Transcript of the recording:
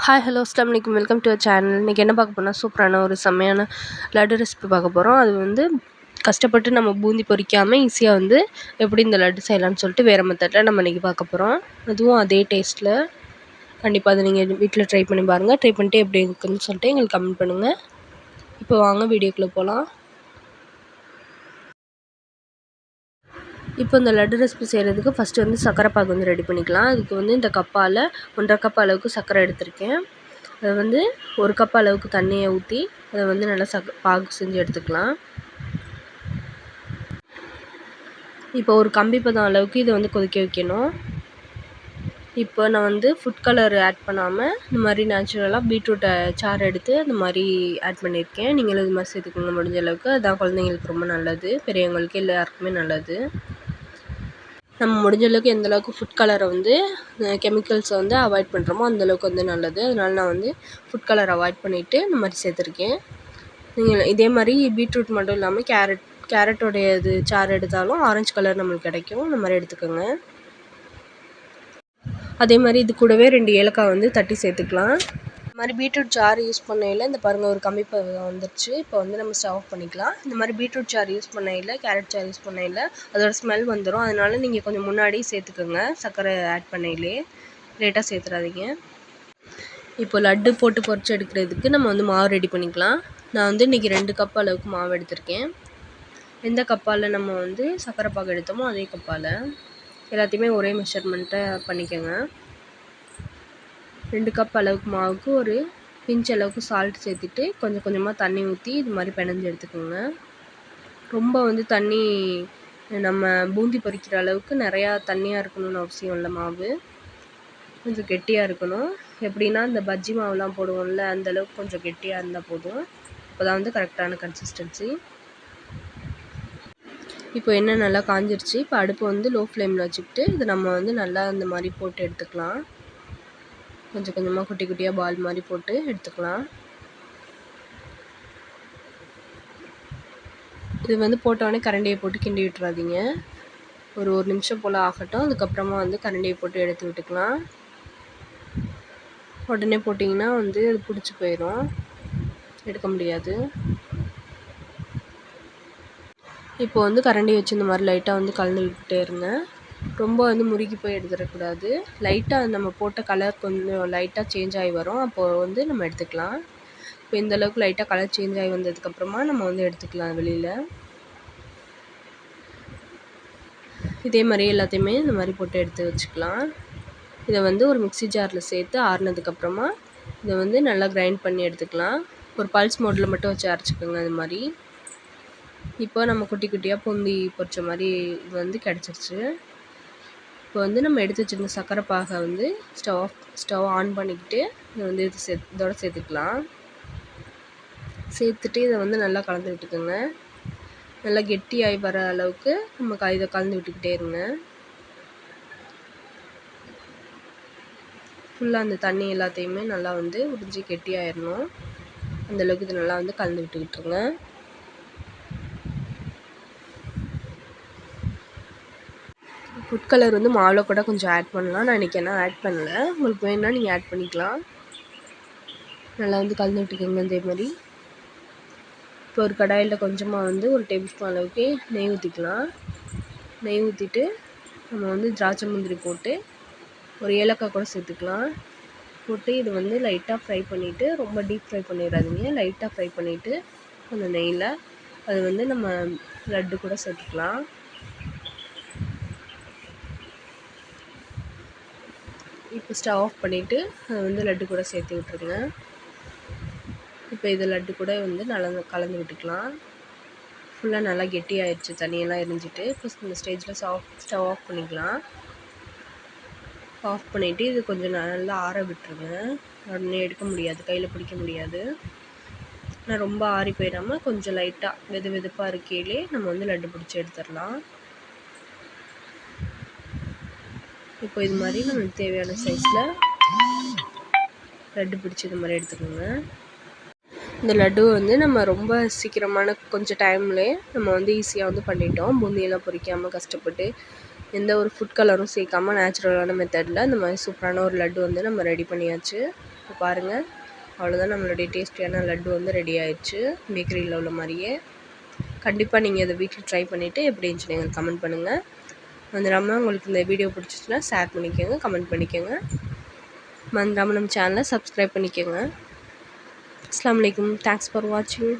Hi hello அஸ்ஸலாமு அலைக்கும் welcome to channel. இன்றைக்கி என்ன பார்க்க போனால் சூப்பரான ஒரு செம்மையான லட்டு ரெசிபி பார்க்க போகிறோம். அது வந்து கஷ்டப்பட்டு நம்ம பூந்தி பொரிக்காமல் ஈஸியாக வந்து எப்படி இந்த லட்டு செய்யலாம்னு சொல்லிட்டு வேறு மெத்தடில் நம்ம இன்றைக்கி பார்க்க போகிறோம். அதுவும் அதே டேஸ்ட்டில். கண்டிப்பாக அதை நீங்கள் வீட்டில் ட்ரை பண்ணி பாருங்கள். ட்ரை பண்ணிட்டு எப்படி இருக்குதுன்னு சொல்லிட்டு எங்களுக்கு கமெண்ட் பண்ணுங்கள். இப்போ வாங்க வீடியோக்குள்ளே போகலாம். இப்போ இந்த லட்டு ரெசிபி செய்கிறதுக்கு ஃபஸ்ட்டு வந்து சர்க்கரை பாகு வந்து ரெடி பண்ணிக்கலாம். அதுக்கு வந்து இந்த கப்பால் 1.5 கப் அளவுக்கு சர்க்கரை எடுத்திருக்கேன். அதை வந்து 1 கப் அளவுக்கு தண்ணியை ஊற்றி அதை வந்து நல்லா பாகு செஞ்சு எடுத்துக்கலாம். இப்போ ஒரு கம்பி பதம் அளவுக்கு இதை வந்து கொதிக்க வைக்கணும். இப்போ நான் வந்து ஃபுட் கலர் ஆட் பண்ணாமல் இந்த மாதிரி நேச்சுரலாக பீட்ரூட்டை சாறு எடுத்து அந்த மாதிரி ஆட் பண்ணியிருக்கேன். நீங்களும் இது மாதிரி சேர்த்துக்கோங்க முடிஞ்ச அளவுக்கு. அதுதான் குழந்தைங்களுக்கு ரொம்ப நல்லது, பெரியவங்களுக்கு எல்லாருக்குமே நல்லது. நம்ம முடிஞ்ச அளவுக்கு எந்த அளவுக்கு ஃபுட் கலரை வந்து கெமிக்கல்ஸை வந்து அவாய்ட் பண்ணுறோமோ அந்தளவுக்கு வந்து நல்லது. அதனால நான் வந்து ஃபுட் கலர் அவாய்ட் பண்ணிவிட்டு இந்த மாதிரி சேர்த்துருக்கேன். நீங்கள் இதே மாதிரி பீட்ரூட் மட்டும் இல்லாமல் கேரட்டோடைய இது சாறு எடுத்தாலும் ஆரஞ்சு கலர் நம்மளுக்கு கிடைக்கும். இந்த மாதிரி எடுத்துக்கோங்க. அதே மாதிரி இது கூடவே 2 ஏலக்காய் வந்து தட்டி சேர்த்துக்கலாம். இந்த மாதிரி பீட்ரூட் சாறு யூஸ் பண்ணையில் இந்த பாருங்கள் ஒரு கம்பி பதம் வந்துருச்சு. இப்போ வந்து நம்ம ஸ்டவ் ஆஃப் பண்ணிக்கலாம். இந்த மாதிரி பீட்ரூட் சாறு யூஸ் பண்ணையில் கேரட் சாறு யூஸ் பண்ணையில் அதோட ஸ்மெல் வந்துடும். அதனால நீங்கள் கொஞ்சம் முன்னாடி சேர்த்துக்கோங்க. சர்க்கரை ஆட் பண்ணையிலே லேட்டாக சேர்த்துறாதீங்க. இப்போ லட்டு போட்டு பொரிச்சு எடுக்கிறதுக்கு நம்ம வந்து மாவு ரெடி பண்ணிக்கலாம். நான் வந்து இன்றைக்கி 2 கப் அளவுக்கு மாவு எடுத்திருக்கேன். எந்த கப்பால் நம்ம வந்து சர்க்கரை பாகு எடுத்தோமோ அதே கப்பால் எல்லாத்தையுமே ஒரே மெஷர்மெண்ட்டை பண்ணிக்கோங்க. 2 கப் அளவுக்கு மாவுக்கு ஒரு பிஞ்ச் அளவுக்கு சால்ட் சேர்த்துட்டு கொஞ்சம் கொஞ்சமாக தண்ணி ஊற்றி இது மாதிரி பிணைஞ்சு எடுத்துக்கோங்க. ரொம்ப வந்து தண்ணி நம்ம பூந்தி பொரிக்கிற அளவுக்கு நிறையா தண்ணியாக இருக்கணும்னு அவசியம் இல்லை. மாவு கொஞ்சம் கெட்டியாக இருக்கணும். எப்படின்னா இந்த பஜ்ஜி மாவுலாம் போடுவோம்ல அந்தளவுக்கு கொஞ்சம் கெட்டியாக இருந்தால் போதும். அப்போ தான் வந்து கரெக்டான கன்சிஸ்டன்சி. இப்போ எண்ணெய் நல்லா காஞ்சிருச்சு. இப்போ அடுப்பு வந்து லோ ஃப்ளேமில் வச்சுக்கிட்டு இது நம்ம வந்து நல்லா இந்த மாதிரி போட்டு எடுத்துக்கலாம். கொஞ்சம் கொஞ்சமாக குட்டி குட்டியாக பால் மாதிரி போட்டு எடுத்துக்கலாம். இது வந்து போட்டோடனே கரண்டியை போட்டு கிண்டி விட்டுறாதீங்க. ஒரு நிமிஷம் போல் ஆகட்டும். அதுக்கப்புறமா வந்து கரண்டியை போட்டு எடுத்து விட்டுக்கலாம். உடனே போட்டிங்கன்னா வந்து அது பிடிச்சி போயிடும், எடுக்க முடியாது. இப்போ வந்து கரண்டி வச்சு இந்த மாதிரி லைட்டாக வந்து கலந்து விட்டுட்டே இருங்க. ரொம்ப வந்து முறுகி போய் எடுத்துடக்கூடாது. லைட்டாக நம்ம போட்ட கலர் கொஞ்சம் லைட்டாக சேஞ்ச் ஆகி வரும். அப்போது வந்து நம்ம எடுத்துக்கலாம். இப்போ இந்தளவுக்கு லைட்டாக கலர் சேஞ்ச் ஆகி வந்ததுக்கப்புறமா நம்ம வந்து எடுத்துக்கலாம் வெளியில். இதே மாதிரி எல்லாத்தையுமே இந்த மாதிரி போட்டு எடுத்து வச்சுக்கலாம். இதை வந்து ஒரு மிக்ஸி ஜாரில் சேர்த்து ஆறுனதுக்கப்புறமா இதை வந்து நல்லா கிரைண்ட் பண்ணி எடுத்துக்கலாம். ஒரு பல்ஸ் மோடில் மட்டும் வச்சு அரைச்சிக்கோங்க. அது மாதிரி இப்போ நம்ம குட்டி குட்டியாக பூந்தி பொரிச்ச மாதிரி இது வந்து கிடச்சிருச்சு. இப்போ வந்து நம்ம எடுத்து வச்சுருந்த சர்க்கரை பாகை வந்து ஸ்டவ் ஆன் பண்ணிக்கிட்டு இதை வந்து இதோட சேர்த்துக்கலாம். சேர்த்துட்டு இதை வந்து நல்லா கலந்து விட்டுக்கோங்க. நல்லா கெட்டியாகி வர அளவுக்கு நம்ம இதை கலந்து விட்டுக்கிட்டே இருங்க. ஃபுல்லாக அந்த தண்ணி எல்லாத்தையுமே நல்லா வந்து உறிஞ்சி கெட்டியாயிடணும். அந்தளவுக்கு இது நல்லா வந்து கலந்து விட்டுக்கிட்டுருங்க. ஃபுட் கலர் வந்து மாவில் கூட கொஞ்சம் ஆட் பண்ணலாம். நான் இன்றைக்கி என்ன ஆட் பண்ணல. உங்களுக்கு வேணும்னா நீங்கள் ஆட் பண்ணிக்கலாம். நல்லா வந்து கலந்து விட்டுக்கோங்க. இதே மாதிரி இப்போ ஒரு கடாயில் கொஞ்சமாக வந்து ஒரு டேபிள் ஸ்பூன் அளவுக்கு நெய் ஊற்றிக்கலாம். நெய் ஊற்றிட்டு நம்ம வந்து திராட்சை முந்திரி போட்டு ஒரு ஏலக்காய் கூட சேர்த்துக்கலாம். போட்டு இது வந்து லைட்டாக ஃப்ரை பண்ணிவிட்டு, ரொம்ப டீப் ஃப்ரை பண்ணிடாதீங்க. லைட்டாக ஃப்ரை பண்ணிவிட்டு அந்த நெய்யில் அது வந்து நம்ம லட்டு கூட சேர்த்துக்கலாம். இப்போ ஸ்டவ் ஆஃப் பண்ணிவிட்டு அதை வந்து லட்டு கூட சேர்த்து விட்டுருங்க. இப்போ இது லட்டு கூட வந்து நல்லா கலந்து விட்டுக்கலாம். ஃபுல்லாக நல்லா கெட்டி ஆயிடுச்சு, தண்ணியெல்லாம் எரிஞ்சிட்டு. இப்போ இந்த ஸ்டேஜில் ஸ்டவ் ஆஃப் பண்ணிக்கலாம். ஆஃப் பண்ணிவிட்டு இது கொஞ்சம் நல்லா ஆற விட்டுருங்க. உடனே எடுக்க முடியாது, கையில் பிடிக்க முடியாது. ஆனால் ரொம்ப ஆறி போயிடாமல் கொஞ்சம் லைட்டாக வெது வெதுப்பாக இருக்கையிலே நம்ம வந்து லட்டு பிடிச்சி எடுத்துடலாம். இப்போ இது மாதிரி நம்மளுக்கு தேவையான சைஸில் லட்டு பிடிச்சி இது மாதிரி எடுத்துக்கோங்க. இந்த லட்டு வந்து நம்ம ரொம்ப சீக்கிரமான கொஞ்சம் டைம்லேயே நம்ம வந்து ஈஸியாக வந்து பண்ணிட்டோம். பூந்தியெல்லாம் பொரிக்காமல் கஷ்டப்பட்டு எந்த ஒரு ஃபுட் கலரும் சேர்க்காமல் நேச்சுரலான மெத்தடில் இந்த மாதிரி சூப்பரான ஒரு லட்டு வந்து நம்ம ரெடி பண்ணியாச்சு. இப்போ பாருங்கள், அவ்வளோதான் நம்மளுடைய டேஸ்டியான லட்டு வந்து ரெடி ஆயிடுச்சு. பேக்கரியில் உள்ள மாதிரியே. கண்டிப்பாக நீங்கள் இதை வீட்டில் ட்ரை பண்ணிவிட்டு எப்படி இருந்துச்சுன்னு எங்களுக்கு கமெண்ட் பண்ணுங்கள். மறந்துடாமல் உங்களுக்கு இந்த வீடியோ பிடிச்சிச்சுன்னா ஷேர் பண்ணிக்கோங்க, கமெண்ட் பண்ணிக்கோங்க. மறந்துடாமல் நம்ம சேனலை சப்ஸ்கிரைப் பண்ணிக்கோங்க. அஸ்ஸலாமு அலைக்கும். தேங்க்ஸ் ஃபார் வாட்சிங்.